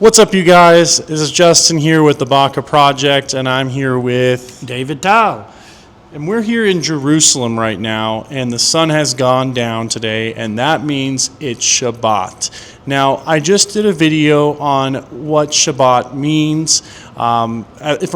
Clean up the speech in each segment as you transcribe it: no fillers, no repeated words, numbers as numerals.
What's up, you guys? This is Justin here with the Baca Project, and I'm here with David Tao. And we're here in Jerusalem right now, and the sun has gone down today, and that means it's Shabbat. Now, I just did a video on what Shabbat means from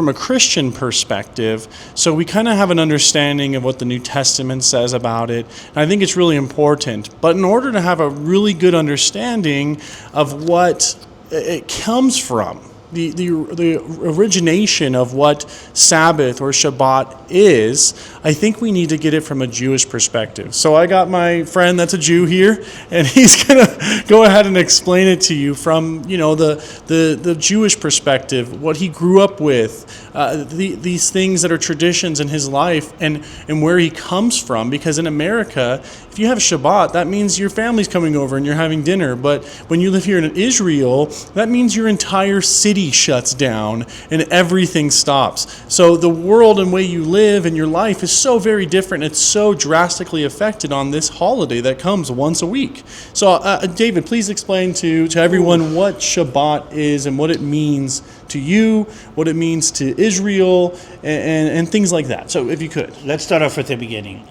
a Christian perspective, so we kind of have an understanding of what the New Testament says about it, and I think it's really important. But in order to have a really good understanding of what it comes from, the origination of what Sabbath or Shabbat is, I think we need to get it from a Jewish perspective. So I got my friend that's a Jew here, and he's going to go ahead and explain it to you from, the Jewish perspective, what he grew up with, these things that are traditions in his life, and where he comes from. Because in America, if you have Shabbat, that means your family's coming over and you're having dinner. But when you live here in Israel, that means your entire city shuts down and everything stops. So the world and way you live and your life is so very different. It's so drastically affected on this holiday that comes once a week. So David, please explain to everyone what Shabbat is and what it means to you, what it means to Israel, and things like that. So if you could. Let's start off at the beginning.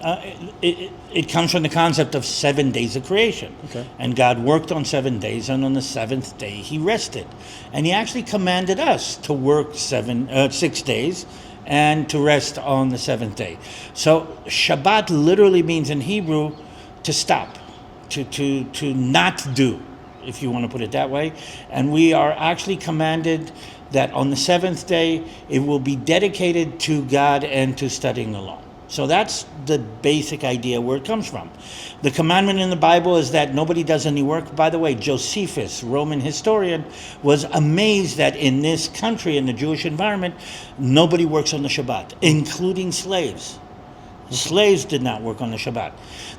It comes from the concept of 7 days of creation. Okay. And God worked on 7 days, and on the seventh day he rested. And he actually commanded us to work 6 days and to rest on the seventh day. So Shabbat literally means in Hebrew to stop, to not do, if you want to put it that way. And we are actually commanded that on the seventh day it will be dedicated to God and to studying the law. So that's the basic idea where it comes from. The commandment in the Bible is that nobody does any work. By the way, Josephus, Roman historian, was amazed that in this country, in the Jewish environment, nobody works on the Shabbat, including slaves. Slaves did not work on the Shabbat.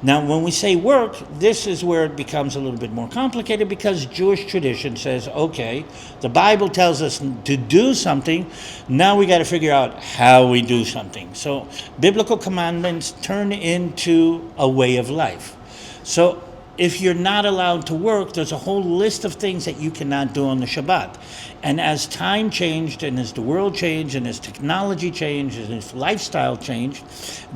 Now, when we say work, this is where it becomes a little bit more complicated, because Jewish tradition says, okay, the Bible tells us to do something, now we got to figure out how we do something. So biblical commandments turn into a way of life. So if you're not allowed to work, there's a whole list of things that you cannot do on the Shabbat. And as time changed, and as the world changed, and as technology changed, and as lifestyle changed,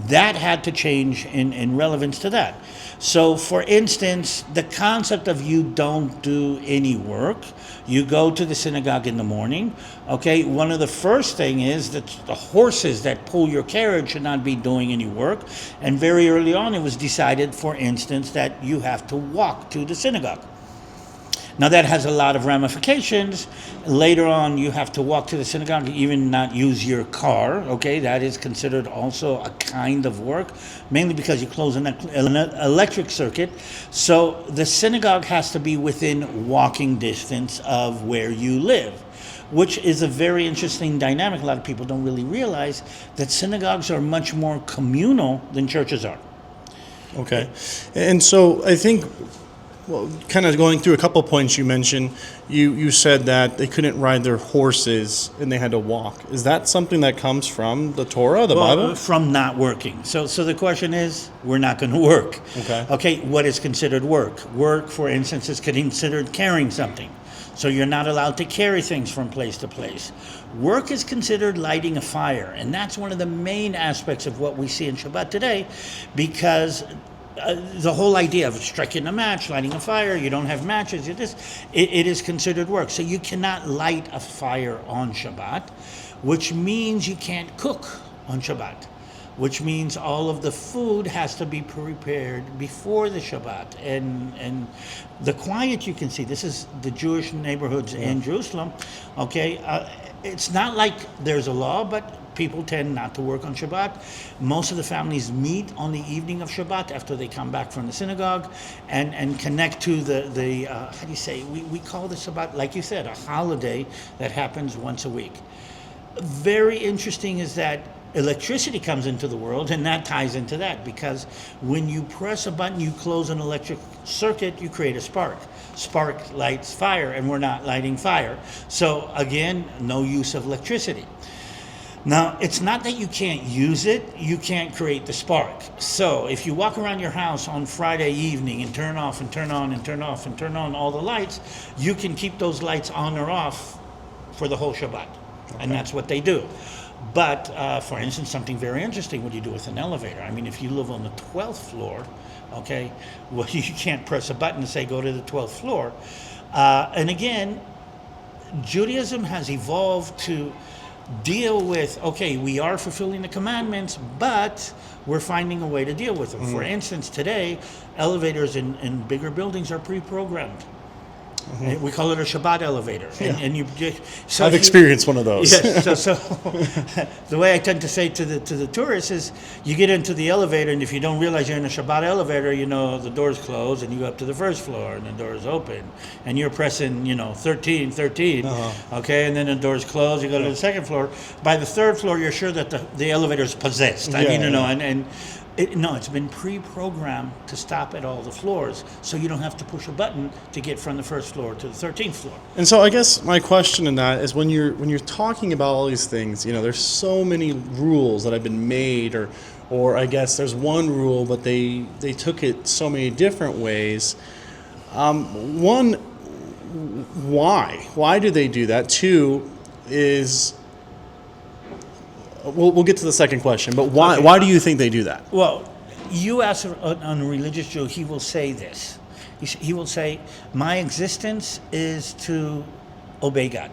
that had to change in relevance to that. So, for instance, the concept of you don't do any work, you go to the synagogue in the morning, okay? One of the first thing is that the horses that pull your carriage should not be doing any work. And very early on, it was decided, for instance, that you have to walk to the synagogue. Now that has a lot of ramifications. Later on, you have to walk to the synagogue, even not use your car, okay? That is considered also a kind of work, mainly because you close an electric circuit. So the synagogue has to be within walking distance of where you live, which is a very interesting dynamic. A lot of people don't really realize that synagogues are much more communal than churches are. Okay. And so I think, well, kind of going through a couple points you mentioned, you said that they couldn't ride their horses and they had to walk. Is that something that comes from the Torah, the Bible? From not working. So the question is, we're not going to work. Okay, what is considered work? Work, for instance, is considered carrying something. So you're not allowed to carry things from place to place. Work is considered lighting a fire, and that's one of the main aspects of what we see in Shabbat today, because the whole idea of striking a match, lighting a fire, you don't have matches, it is considered work. So you cannot light a fire on Shabbat, which means you can't cook on Shabbat, which means all of the food has to be prepared before the Shabbat. And the quiet you can see, this is the Jewish neighborhoods in Jerusalem, okay? It's not like there's a law, but people tend not to work on Shabbat. Most of the families meet on the evening of Shabbat after they come back from the synagogue and connect to the how do you say, we call the Shabbat, like you said, a holiday that happens once a week. Very interesting is that electricity comes into the world, and that ties into that, because when you press a button, you close an electric circuit, you create a spark. Spark lights fire, and we're not lighting fire. So again, no use of electricity. Now, it's not that you can't use it, you can't create the spark. So, if you walk around your house on Friday evening and turn off and turn on and turn off and turn on all the lights, you can keep those lights on or off for the whole Shabbat. And that's what they do. But, for instance, something very interesting, what do you do with an elevator? I mean, if you live on the 12th floor, okay, well, you can't press a button and say, go to the 12th floor. And again, Judaism has evolved to deal with, okay, we are fulfilling the commandments, but we're finding a way to deal with them. For instance, today, elevators in bigger buildings are pre-programmed. We call it a Shabbat elevator. And I've experienced one of those. Yes. So the way I tend to say to the tourists is, you get into the elevator, and if you don't realize you're in a Shabbat elevator, the doors close, and you go up to the first floor, and the doors open, and you're pressing, 13, 13. Okay, and then the doors close. You go to the second floor. By the third floor, you're sure that the elevator is possessed. It's been pre-programmed to stop at all the floors, so you don't have to push a button to get from the first floor to the 13th floor. And so I guess my question in that is, when you're talking about all these things, there's so many rules that have been made, or I guess there's one rule, but they took it so many different ways. One, why do they do that? Two is, We'll get to the second question, but why do you think they do that? Well, you ask on a religious Jew, he will say this. He will say, my existence is to obey God.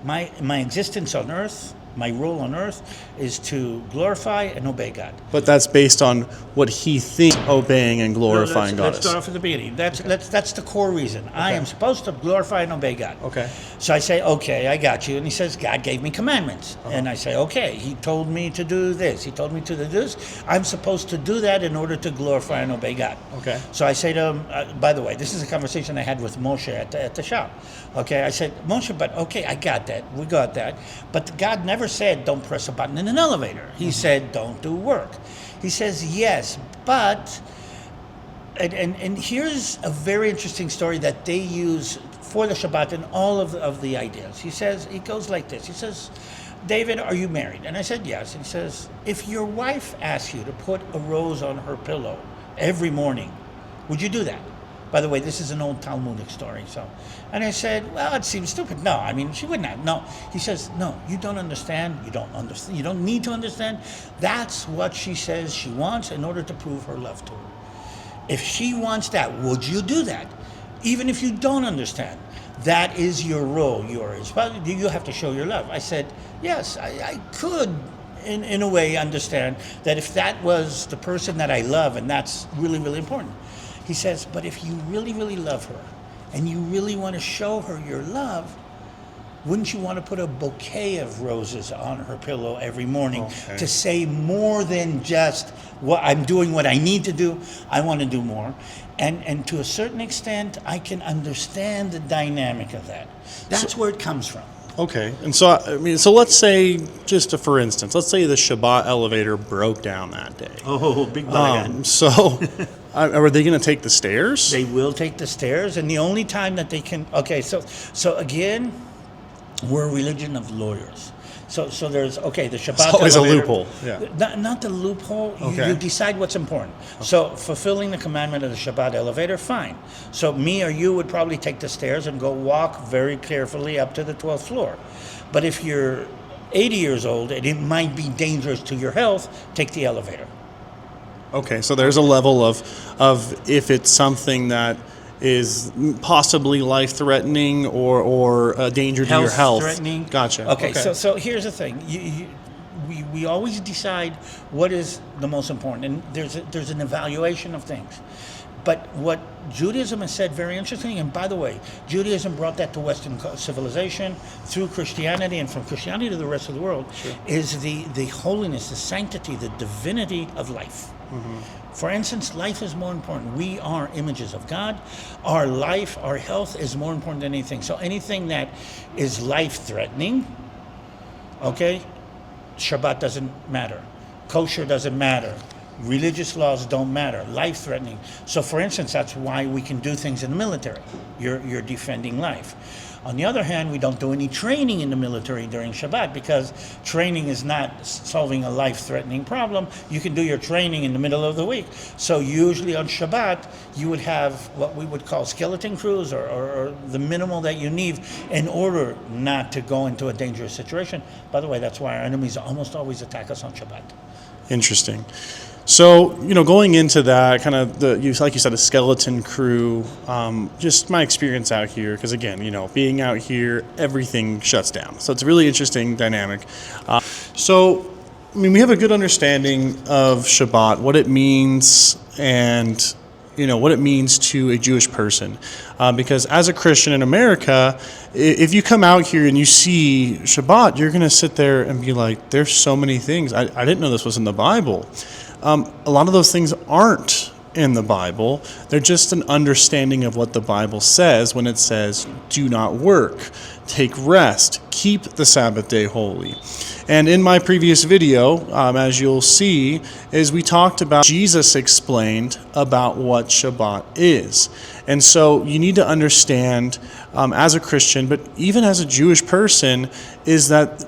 My existence on earth, my role on earth is to glorify and obey God. But that's based on what he thinks obeying and glorifying God is. Let's start off at the beginning. That's the core reason. Okay. I am supposed to glorify and obey God. Okay. So I say, okay, I got you. And he says, God gave me commandments. And I say, okay, he told me to do this. He told me to do this. I'm supposed to do that in order to glorify and obey God. Okay. So I say to him, by the way, this is a conversation I had with Moshe at the shop. Okay, I said, Moshe, but okay, I got that. We got that. But God never said, don't press a button in an elevator. He said, don't do work. He says, yes, but, and here's a very interesting story that they use for the Shabbat and all of the ideas. He says, it goes like this. He says, David, are you married? And I said, yes. And he says, if your wife asks you to put a rose on her pillow every morning, would you do that? By the way, this is an old Talmudic story. And I said, well, it seems stupid. No, I mean, she wouldn't have. No. He says, no, you don't understand. You don't understand. You don't need to understand. That's what she says she wants in order to prove her love to her. If she wants that, would you do that? Even if you don't understand. That is your role, yours. But you have to show your love. I said, yes, I could, in a way, understand that if that was the person that I love, and that's really, really important. He says, but if you really, really love her and you really want to show her your love, wouldn't you want to put a bouquet of roses on her pillow every morning to say more than just what I'm doing, what I need to do? I want to do more. And to a certain extent, I can understand the dynamic of that. That's where it comes from. Okay. And so, let's say, just for instance, let's say the Shabbat elevator broke down that day. Oh, big balagan. Are they going to take the stairs? They will take the stairs, and the only time that they can... Okay, so again, we're a religion of lawyers. So there's, the Shabbat It's always elevator, a loophole. Yeah. Not the loophole. Okay. You decide what's important. Okay. So fulfilling the commandment of the Shabbat elevator, fine. So me or you would probably take the stairs and go walk very carefully up to the 12th floor. But if you're 80 years old and it might be dangerous to your health, take the elevator. Okay, so there's a level of if it's something that is possibly life-threatening or a danger to your health. Threatening. Gotcha. Okay. So here's the thing. We always decide what is the most important, and there's an evaluation of things. But what Judaism has said, very interesting, and by the way, Judaism brought that to Western civilization through Christianity, and from Christianity to the rest of the world, is the holiness, the sanctity, the divinity of life. Mm-hmm. For instance, life is more important. We are images of God. Our life, our health is more important than anything. So anything that is life-threatening, Shabbat doesn't matter. Kosher doesn't matter. Religious laws don't matter. Life-threatening. So, for instance, that's why we can do things in the military. You're defending life. On the other hand, we don't do any training in the military during Shabbat because training is not solving a life-threatening problem. You can do your training in the middle of the week. So usually on Shabbat, you would have what we would call skeleton crews or the minimal that you need in order not to go into a dangerous situation. By the way, that's why our enemies almost always attack us on Shabbat. Interesting. So, going into that, kind of like you said, a skeleton crew, just my experience out here, because again, being out here, everything shuts down. So it's a really interesting dynamic. We have a good understanding of Shabbat, what it means, and what it means to a Jewish person. Because as a Christian in America, if you come out here and you see Shabbat, you're going to sit there and be like, there's so many things. I didn't know this was in the Bible. A lot of those things aren't in the Bible. They're just an understanding of what the Bible says when it says, do not work, take rest, keep the Sabbath day holy. And in my previous video, as you'll see, is we talked about, Jesus explained about what Shabbat is. And so you need to understand as a Christian, but even as a Jewish person, is that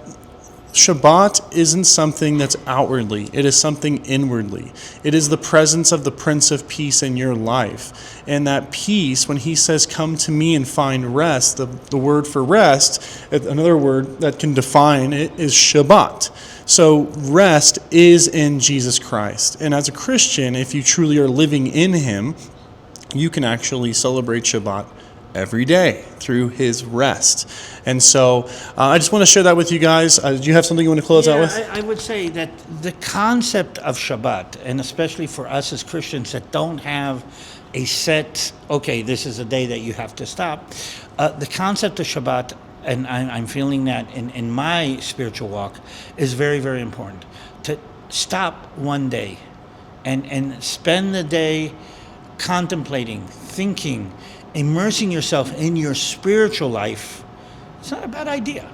Shabbat isn't something that's outwardly. It is something inwardly. It is the presence of the Prince of Peace in your life. And that peace, when he says, come to me and find rest, the word for rest, another word that can define it is Shabbat. So rest is in Jesus Christ. And as a Christian, if you truly are living in him, you can actually celebrate Shabbat every day through his rest. And so I just want to share that with you guys. Do you have something you want to close out with? I would say that the concept of Shabbat, and especially for us as Christians that don't have a set, okay, this is a day that you have to stop, the concept of Shabbat, and I'm feeling that in my spiritual walk, is very, very important. To stop one day and spend the day contemplating, thinking, immersing yourself in your spiritual life. It's not a bad idea.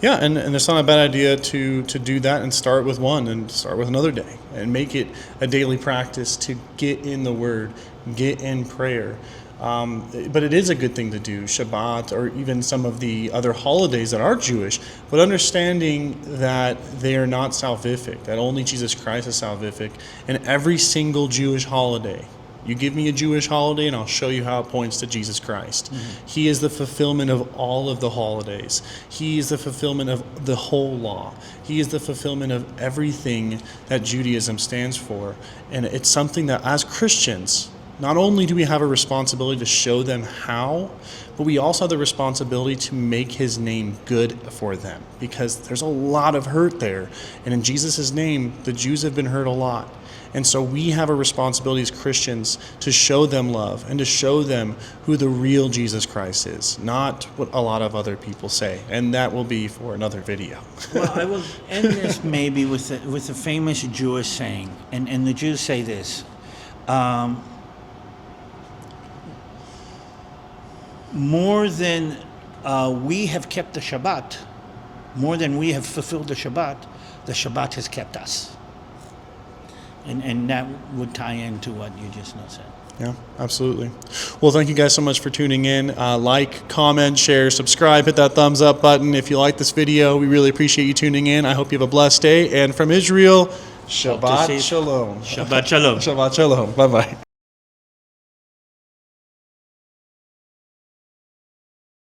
Yeah, and it's not a bad idea to do that and start with one and start with another day and make it a daily practice to get in the Word, get in prayer. But it is a good thing to do, Shabbat or even some of the other holidays that are Jewish, but understanding that they are not salvific, that only Jesus Christ is salvific, and every single Jewish holiday. You give me a Jewish holiday and I'll show you how it points to Jesus Christ. Mm-hmm. He is the fulfillment of all of the holidays. He is the fulfillment of the whole law. He is the fulfillment of everything that Judaism stands for. And it's something that as Christians, not only do we have a responsibility to show them how, but we also have the responsibility to make his name good for them, because there's a lot of hurt there. And in Jesus' name, the Jews have been hurt a lot. And so we have a responsibility as Christians to show them love and to show them who the real Jesus Christ is, not what a lot of other people say. And that will be for another video. Well, I will end this maybe with a famous Jewish saying. And the Jews say this. More than we have kept the Shabbat, more than we have fulfilled the Shabbat has kept us. And that would tie into what you just now said. Yeah, absolutely. Well, thank you guys so much for tuning in. Like, comment, share, subscribe, hit that thumbs up button if you like this video. We really appreciate you tuning in. I hope you have a blessed day. And from Israel, Shabbat Shalom. Shabbat Shalom. Shabbat Shalom. Bye-bye.